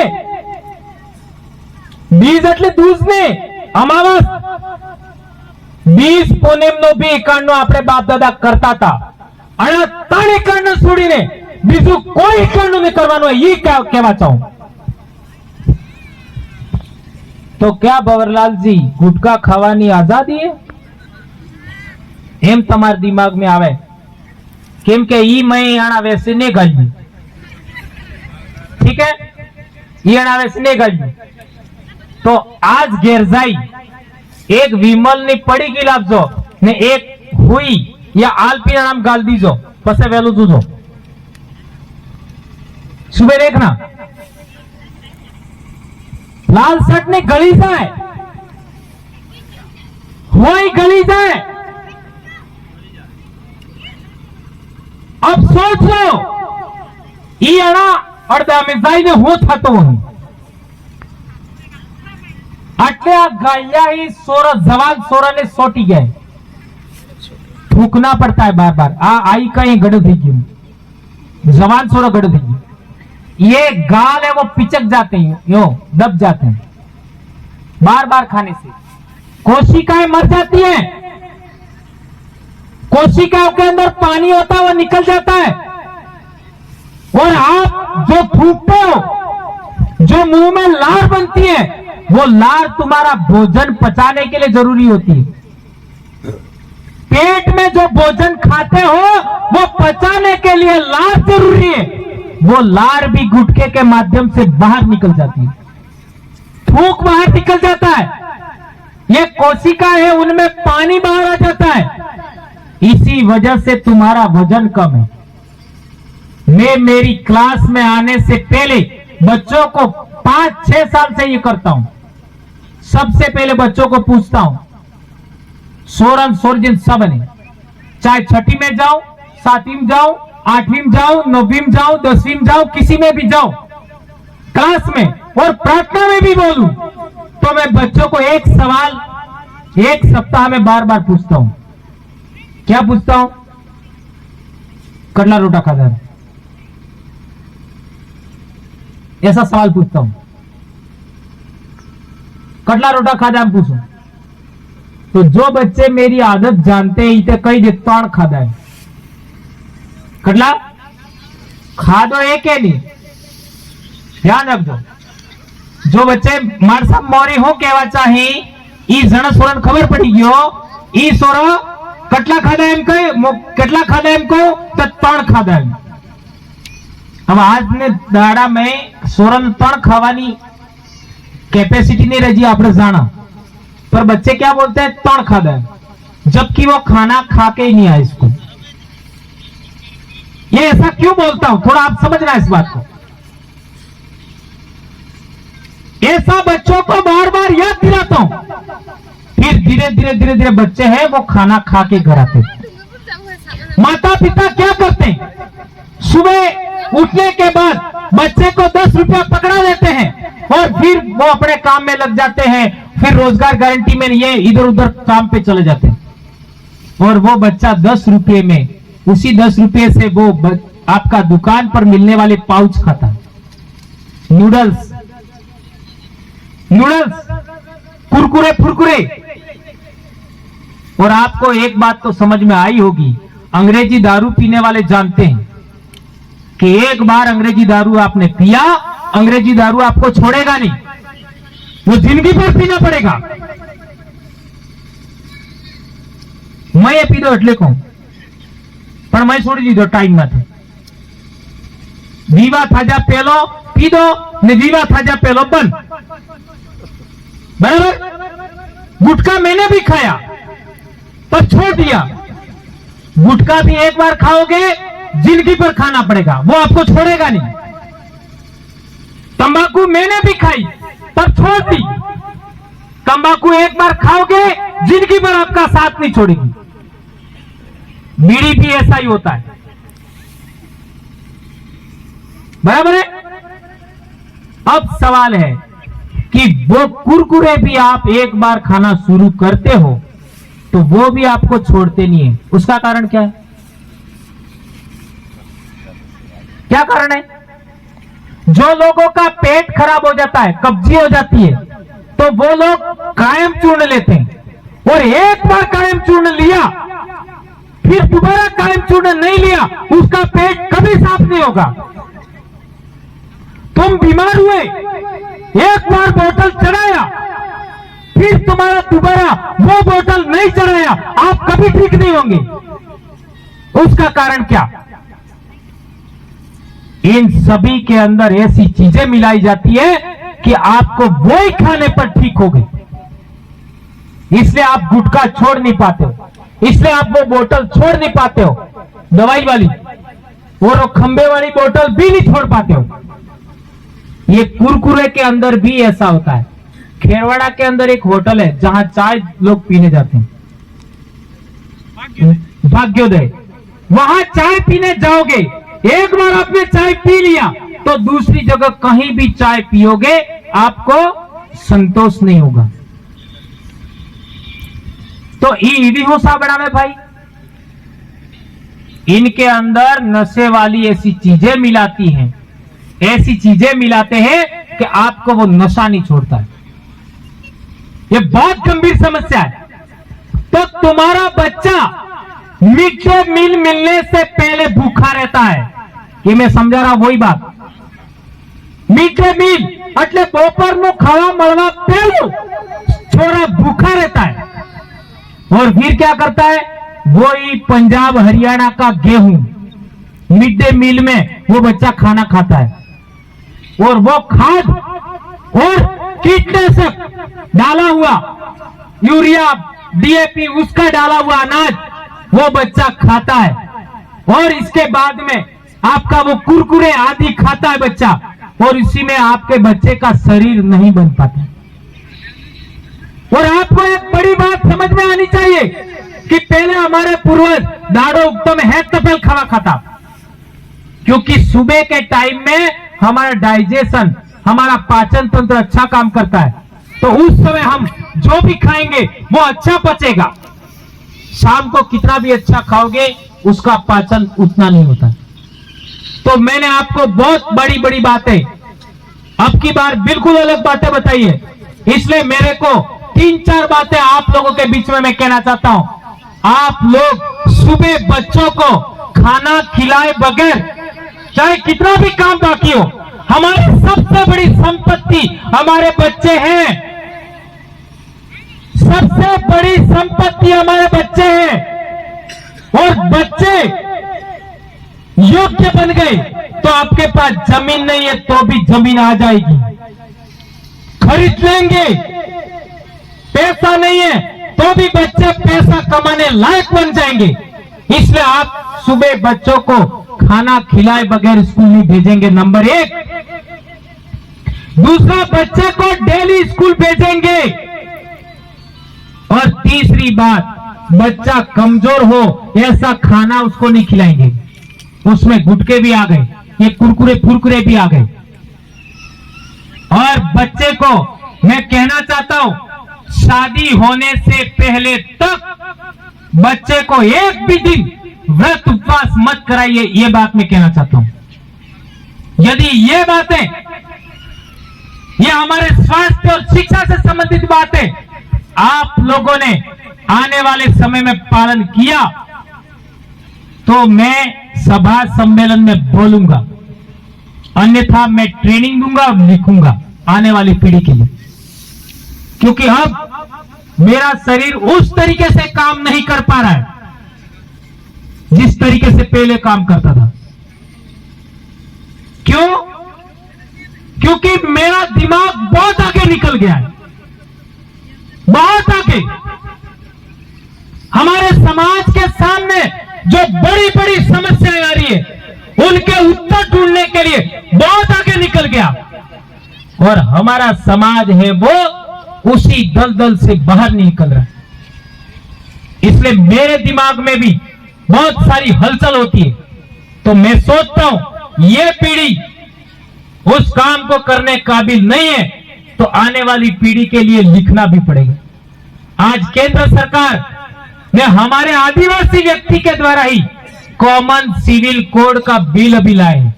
20 એટલે દૂસને અમાવસ, 20 પૂનમ નો બી 91 આપણે બાપ દાદા કરતા હતા। અને 3 91 છોડીને બીજું કોઈ 91 નહીં કરવાનું, એ કહેવા ચાહું। तो क्या भंवरलाल जी गुटखा खावानी आजादी है एम तमार दिमाग में आवे? केम के ई मैं याना वैसे नहीं गई, ठीक है, याना वैसे नहीं गई। तो आज घेर जाई एक विमल ने पड़ी की लाभजो ने एक हुई या आलपी नाम गाल दीजो, पसे वेलू तुझो सुबह देखना लाल शर्ट ने गली जाए, वही गली जाए। अब सोच लो ई अड़ा अर्धा में जाइने हो थतो हूं आटले आ गाया ही सोरा जवान सोरा ने सोटी गए, थूकना पड़ता है बार बार। आई कहीं गड़ थी क्यों, जवान सोरा गड़ थी, ये गाल है वो पिचक जाते हैं, यो दब जाते हैं बार बार खाने से। कोशिकाएं मर जाती हैं, कोशिकाओं के अंदर पानी होता है वो निकल जाता है। और आप जो थूकते हो, जो मुंह में लार बनती है, वो लार तुम्हारा भोजन पचाने के लिए जरूरी होती है। पेट में जो भोजन खाते हो वो पचाने के लिए लार जरूरी है, वो लार भी गुटके के माध्यम से बाहर निकल जाती है, थूक बाहर निकल जाता है। ये कोशिका है उनमें पानी बाहर आ जाता है, इसी वजह से तुम्हारा वजन कम है। मैं मेरी क्लास में आने से पहले बच्चों को 5-6 साल से ये करता हूं। सबसे पहले बच्चों को पूछता हूं, सोरन सोरजिन सब ने, चाहे छठी में जाओ, 7वीं में जाओ, 8वीं में जाओ, 9वीं में जाओ, 10वीं में जाओ, किसी में भी जाओ, क्लास में और प्रार्थना में भी बोलूं तो मैं बच्चों को एक सवाल एक सप्ताह में बार बार पूछता हूं। क्या पूछता हूं? कटला रोटा खाधा है, ऐसा सवाल पूछता हूं। कटला रोटा खाधा हम पूछो तो जो बच्चे मेरी आदत जानते हैं इतने कई दे तौण खाधा है, कटला खादो एक है नहीं, ध्यान रखो। जो बच्चे मारसा मोरी हो कहवा चाहे ई जण सोरन खबर पड़ी गयो ई सोरो कटला खाधा एम कहे, कटला खाधा एम को तो तण खाधा एम। अब आज ने दाड़ा में सोरन तण खावानी कैपेसिटी नहीं रही आपने जाना, पर बच्चे क्या बोलते हैं? तण खाधा है, जबकि वो खाना खा के ही नहीं आए इसको। ये ऐसा क्यों बोलता हूं, थोड़ा आप समझना इस बात को। ऐसा बच्चों को बार बार याद दिलाता हूं, फिर धीरे धीरे धीरे धीरे बच्चे हैं वो खाना खा के घर आते। माता पिता क्या करते हैं? सुबह उठने के बाद बच्चे को 10 रुपया पकड़ा देते हैं और फिर वो अपने काम में लग जाते हैं, फिर रोजगार गारंटी में ये इधर उधर काम पे चले जाते हैं। और वो बच्चा 10 रुपये में, उसी 10 रुपये से वो आपका दुकान पर मिलने वाले पाउच खाता है, नूडल्स, कुरकुरे फुरकुरे। और आपको एक बात तो समझ में आई होगी, अंग्रेजी दारू पीने वाले जानते हैं कि एक बार अंग्रेजी दारू आपने पिया, अंग्रेजी दारू आपको छोड़ेगा नहीं, वो जिंदगी भर पीना पड़ेगा। मैं ये पी दो એટલે કહું, પણ मैं छोड़ी दीधो टाइम माथे। वीवा थाजा पेलो पी दो ने वीवा थाजा पेलो बंद, बराबर। गुटखा मैंने भी खाया पर छोड़ दिया। गुटखा भी एक बार खाओगे जिंदगी पर खाना पड़ेगा, वो आपको छोड़ेगा नहीं। तंबाकू मैंने भी खाई पर छोड़ दी। तंबाकू एक बार खाओगे जिंदगी भर आपका साथ नहीं छोड़ेगी। बीड़ी भी ऐसा ही होता है, बराबर है। अब सवाल है कि वो कुरकुरे भी आप एक बार खाना शुरू करते हो तो वो भी आपको छोड़ते नहीं है। उसका कारण क्या है? क्या कारण है? जो लोगों का पेट खराब हो जाता है, कब्जी हो जाती है, तो वो लोग कायम चूर्ण लेते हैं, और एक बार कायम चूर्ण लिया फिर दोबारा कायम चूर्ण नहीं लिया, उसका पेट कभी साफ नहीं होगा। तुम बीमार हुए, एक बार बोतल चढ़ाया, फिर तुम्हारा दोबारा वो बोतल नहीं चढ़ाया, आप कभी ठीक नहीं होंगे। उसका कारण क्या? इन सभी के अंदर ऐसी चीजें मिलाई जाती है कि आपको वो ही खाने पर ठीक हो गई। इसलिए आप गुटखा छोड़ नहीं पाते हो, इसलिए आप वो बोतल छोड़ नहीं पाते हो, दवाई वाली और वो खंबे वाली बोतल भी नहीं छोड़ पाते हो। ये कुरकुरे के अंदर भी ऐसा होता है। खेरवाड़ा के अंदर एक होटल है जहां चाय लोग पीने जाते हैं, भाग्योदय। वहां चाय पीने जाओगे, एक बार आपने चाय पी लिया तो दूसरी जगह कहीं भी चाय पियोगे आपको संतोष नहीं होगा। तो ईडी होसा बड़ा में भाई, इनके अंदर नशे वाली ऐसी चीजें मिलाती हैं, ऐसी चीजें मिलाते हैं कि आपको वो नशा नहीं छोड़ता है। ये बहुत गंभीर समस्या है। तो तुम्हारा बच्चा मिड डे मील मिलने से पहले भूखा रहता है, ये मैं समझा रहा वही बात। मिड डे मील એટલે બપોરનું ખાવા મળવા પહેલું छोरा भूखा रहता है, और फिर क्या करता है? वही पंजाब हरियाणा का गेहूं मिड डे मील में वो बच्चा खाना खाता है, और वो खाद और कीटनाशक डाला हुआ, यूरिया डीएपी उसका डाला हुआ अनाज वो बच्चा खाता है, और इसके बाद में आपका वो कुरकुरे आदि खाता है बच्चा, और इसी में आपके बच्चे का शरीर नहीं बन पाता। और आपको एक बड़ी बात समझ में आनी चाहिए कि पहले हमारे पूर्वज दाड़ो उत्तम है तपेल खावा खाता, क्योंकि सुबह के टाइम में हमारा डाइजेशन, हमारा पाचन तंत्र अच्छा काम करता है, तो उस समय हम जो भी खाएंगे वो अच्छा पचेगा। शाम को कितना भी अच्छा खाओगे उसका पाचन उतना नहीं होता। तो मैंने आपको बहुत बड़ी बड़ी बातें, अब की बार बिल्कुल अलग बातें बताई है, इसलिए मेरे को 3-4 बातें आप लोगों के बीच में मैं कहना चाहता हूं। आप लोग सुबह बच्चों को खाना खिलाए बगैर, चाहे कितना भी काम बाकी हो, हमारी सबसे बड़ी संपत्ति हमारे बच्चे हैं, सबसे बड़ी संपत्ति हमारे बच्चे हैं। और बच्चे योग्य बन गए तो आपके पास जमीन नहीं है तो भी जमीन आ जाएगी, खरीद लेंगे। पैसा नहीं है तो भी बच्चे पैसा कमाने लायक बन जाएंगे। इसलिए आप सुबह बच्चों को खाना खिलाए बगैर स्कूल नहीं भेजेंगे, नंबर 1। दूसरा, बच्चे को डेली स्कूल भेजेंगे। और तीसरी बात, बच्चा कमजोर हो ऐसा खाना उसको नहीं खिलाएंगे, उसमें गुटके भी आ गए, ये कुरकुरे फुरकुरे भी आ गए। और बच्चे को मैं कहना चाहता हूं, शादी होने से पहले तक बच्चे को एक भी दिन व्रत उपवास मत कराइए, ये बात मैं कहना चाहता हूं। यदि ये बातें, ये हमारे स्वास्थ्य और शिक्षा से संबंधित बातें आप लोगों ने आने वाले समय में पालन किया तो मैं सभा सम्मेलन में बोलूंगा, अन्यथा मैं ट्रेनिंग दूंगा और लिखूंगा आने वाली पीढ़ी के लिए। क्योंकि अब मेरा शरीर उस तरीके से काम नहीं कर पा रहा है जिस तरीके से पहले काम करता था। क्यों? क्योंकि मेरा दिमाग बहुत आगे निकल गया है, बहुत आगे। हमारे समाज के सामने जो बड़ी बड़ी बड़ी समस्याएं आ रही है उनके उत्तर ढूंढने के लिए बहुत आगे निकल गया, और हमारा समाज है वो उसी दलदल से बाहर निकल रहा है। इसलिए मेरे दिमाग में भी बहुत सारी हलचल होती है, तो मैं सोचता हूं ये पीढ़ी उस काम को करने काबिल नहीं है, तो आने वाली पीढ़ी के लिए लिखना भी पड़ेगा। आज केंद्र सरकार ने हमारे आदिवासी व्यक्ति के द्वारा ही कॉमन सिविल कोड का बिल अभी लाए।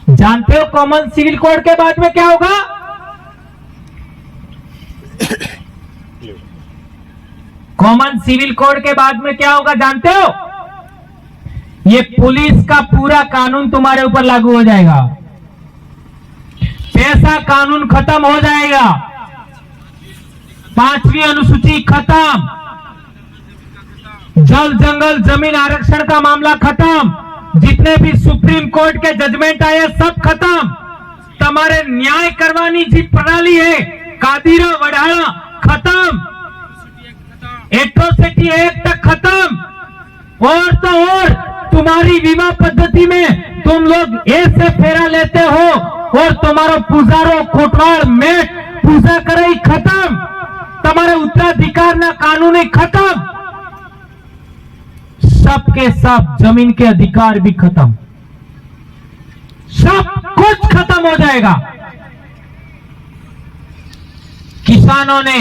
जानते हो कॉमन सिविल कोड के बाद में क्या होगा? कॉमन सिविल कोड के बाद में क्या होगा जानते हो? ये पुलिस का पूरा कानून तुम्हारे ऊपर लागू हो जाएगा, पैसा कानून खत्म हो जाएगा, 5वीं अनुसूची खत्म, जल जंगल जमीन आरक्षण का मामला खत्म, जितने भी सुप्रीम कोर्ट के जजमेंट आए सब खत्म, तुम्हारे न्याय करवानी जी प्रणाली है कादिरा वढ़ाना खत्म, एट्रोसिटी एक्ट खत्म, और तो और तुम्हारी विवाह पद्धति में तुम लोग ऐसे फेरा लेते हो और तुम्हारा पुजारो कोटवाल में पूजा करे खत्म, तुम्हारे उत्तराधिकार ना कानूनी खत्म, सबके सब जमीन के अधिकार भी खत्म, सब कुछ खत्म हो जाएगा। किसानों ने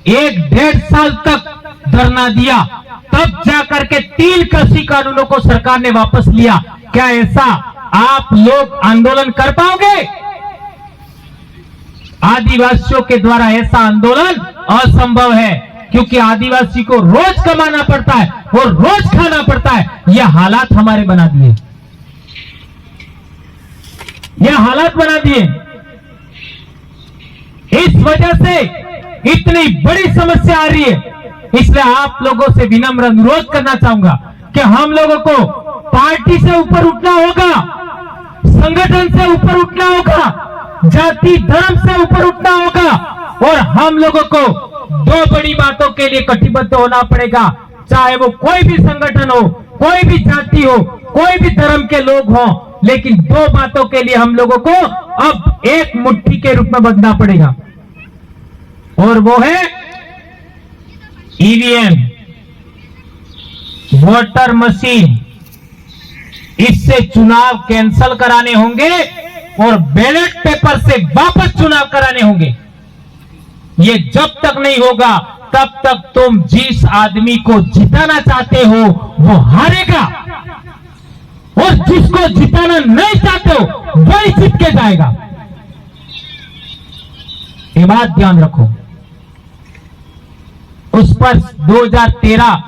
1-1.5 साल तक धरना दिया, तब जाकर के 3 कृषि कानूनों को सरकार ने वापस लिया। क्या ऐसा आप लोग आंदोलन कर पाओगे? आदिवासियों के द्वारा ऐसा आंदोलन असंभव है, क्योंकि आदिवासी को रोज कमाना पड़ता है और रोज खाना पड़ता है। यह हालात हमारे बना दिए, यह हालात बना दिए। इस वजह से इतनी बड़ी समस्या आ रही है। इसलिए आप लोगों से विनम्र अनुरोध करना चाहूंगा कि हम लोगों को पार्टी से ऊपर उठना होगा, संगठन से ऊपर उठना होगा, जाति धर्म से ऊपर उठना होगा, और हम लोगों को 2 बड़ी बातों के लिए कटिबद्ध होना पड़ेगा। चाहे वो कोई भी संगठन हो, कोई भी जाति हो, कोई भी धर्म के लोग हों, लेकिन 2 बातों के लिए हम लोगों को अब एक मुट्ठी के रूप में बंधना पड़ेगा, और वो है ईवीएम, वोटर मशीन। इससे चुनाव कैंसल कराने होंगे और बैलेट पेपर से वापस चुनाव कराने होंगे। ये जब तक नहीं होगा तब तक तुम जिस आदमी को जिताना चाहते हो वो हारेगा, और जिसको जिताना नहीं चाहते हो वही जीत के जाएगा। ये बात ध्यान रखो। उस पर 2013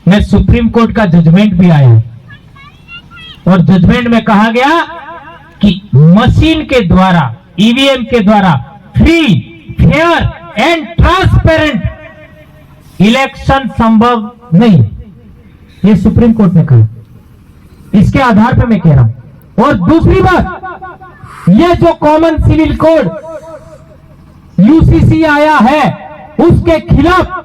में सुप्रीम कोर्ट का जजमेंट भी आया, और जजमेंट में कहा गया कि मशीन के द्वारा, ईवीएम के द्वारा free, fair and transparent election संभव नहीं। ये सुप्रीम कोर्ट ने कहा, इसके आधार पर मैं कह रहा हूं। और दूसरी बात, ये जो कॉमन सिविल कोड यूसीसी आया है, उसके खिलाफ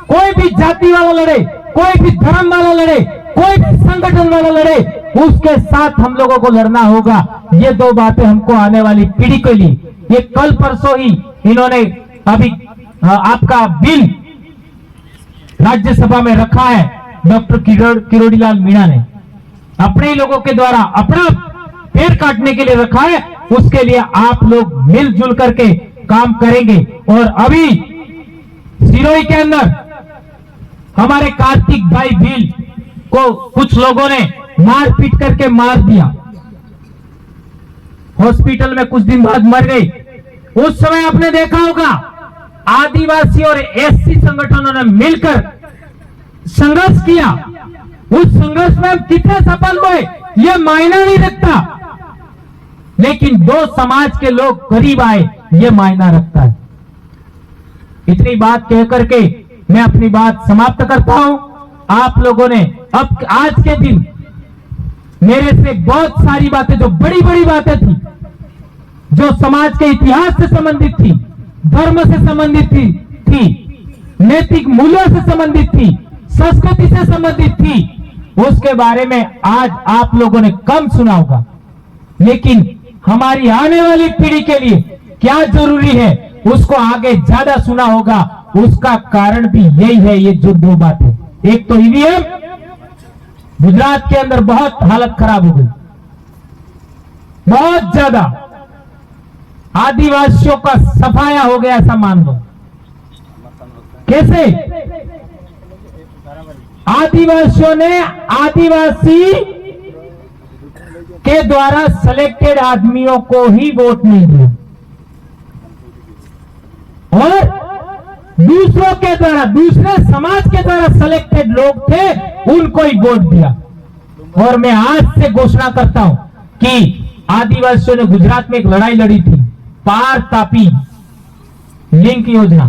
कोई भी जाति वाला लड़े, कोई भी धर्म वाला लड़े, कोई भी संगठन वाला लड़े, उसके साथ हम लोगों को लड़ना होगा। ये 2 बातें हमको आने वाली पीढ़ी के लिए, ये कल परसों ही इन्होंने अभी आपका बिल राज्यसभा में रखा है, डॉक्टर किरोड़ीलाल मीणा ने अपने ही लोगों के द्वारा अपना पेड़ काटने के लिए रखा है। उसके लिए आप लोग मिलजुल करके काम करेंगे। और अभी सिरोही के अंदर हमारे कार्तिक भाई भील को कुछ लोगों ने मारपीट करके मार दिया, हॉस्पिटल में कुछ दिन बाद मर गई। उस समय आपने देखा होगा आदिवासी और एससी संगठनों ने मिलकर संघर्ष किया। उस संघर्ष में हम कितने सफल हुए ये मायना नहीं रखता, लेकिन 2 समाज के लोग करीब आए ये मायना रखता है। इतनी बात कह करके मैं अपनी बात समाप्त करता हूं। आप लोगों ने अब आज के दिन मेरे से बहुत सारी बातें, जो बड़ी बड़ी बातें थी, जो समाज के इतिहास से संबंधित थी, धर्म से संबंधित थी, नैतिक मूल्यों से संबंधित थी, संस्कृति से संबंधित थी, उसके बारे में आज आप लोगों ने कम सुना होगा, लेकिन हमारी आने वाली पीढ़ी के लिए क्या जरूरी है उसको आगे ज्यादा सुना होगा। उसका कारण भी यही है, ये जो दो बातें। एक तो ईवीएम, गुजरात के अंदर बहुत हालत खराब हो गई, बहुत ज्यादा आदिवासियों का सफाया हो गया, ऐसा मान लो। कैसे? आदिवासियों ने आदिवासी के द्वारा सिलेक्टेड आदमियों को ही वोट नहीं दिया और दूसरों के द्वारा, दूसरे समाज के द्वारा सिलेक्टेड लोग थे, उनको ही वोट दिया। और मैं आज से घोषणा करता हूं कि आदिवासियों ने गुजरात में एक लड़ाई लड़ी थी, पार तापी लिंक योजना,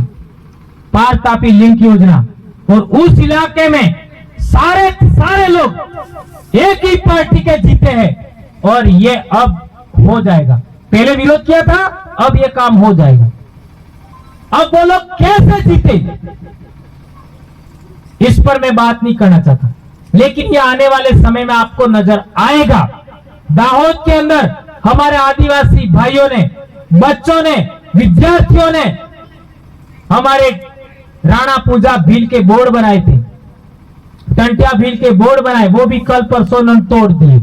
पार तापी लिंक योजना, और उस इलाके में सारे लोग एक ही पार्टी के जीते हैं और ये अब हो जाएगा। पहले विरोध किया था, अब ये काम हो जाएगा। अब वो लोग कैसे जीते इस पर मैं बात नहीं करना चाहता, लेकिन ये आने वाले समय में आपको नजर आएगा। दाहोद के अंदर हमारे आदिवासी भाइयों ने, बच्चों ने, विद्यार्थियों ने हमारे राणा पूजा भील के बोर्ड बनाए थे, टंटिया भील के बोर्ड बनाए, वो भी कल परसों न तोड़ दिए।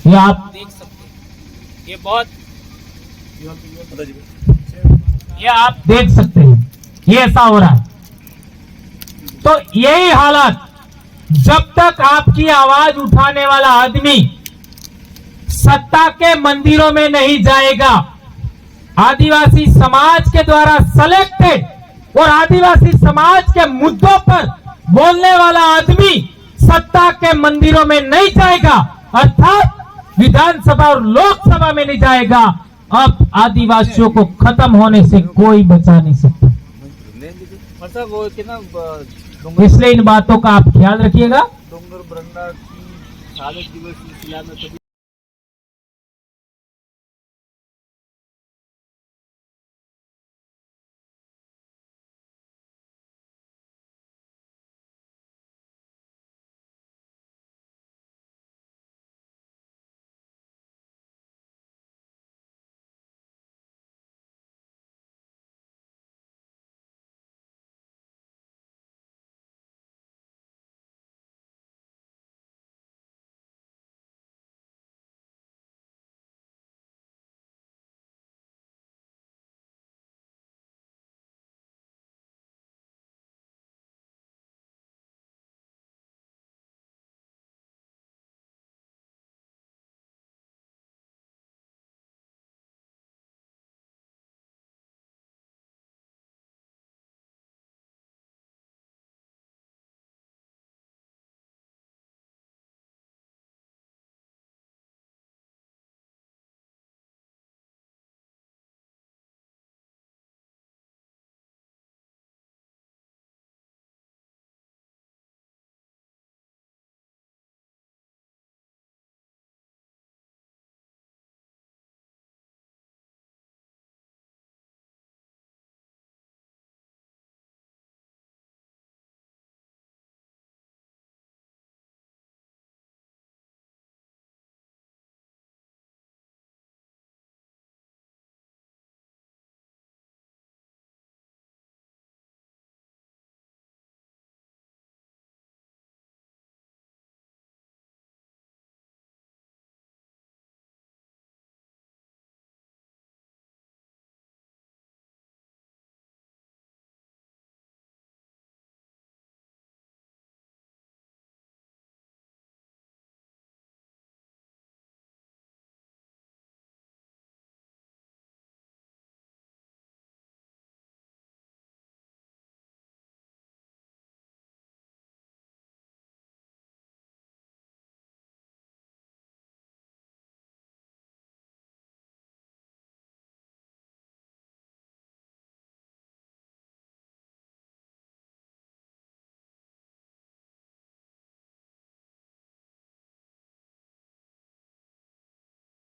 ये आप देख सकते हैं, ये बहुत, ये आप देख सकते हैं, ये ऐसा हो रहा है। तो यही हालात, जब तक आपकी आवाज उठाने वाला आदमी सत्ता के मंदिरों में नहीं जाएगा, आदिवासी समाज के द्वारा सिलेक्टेड और आदिवासी समाज के मुद्दों पर बोलने वाला आदमी सत्ता के मंदिरों में नहीं जाएगा, अर्थात विधानसभा और लोकसभा में नहीं जाएगा, अब आदिवासियों को खत्म होने से कोई बचा नहीं सकता। इसलिए इन बातों का आप ख्याल रखिएगा।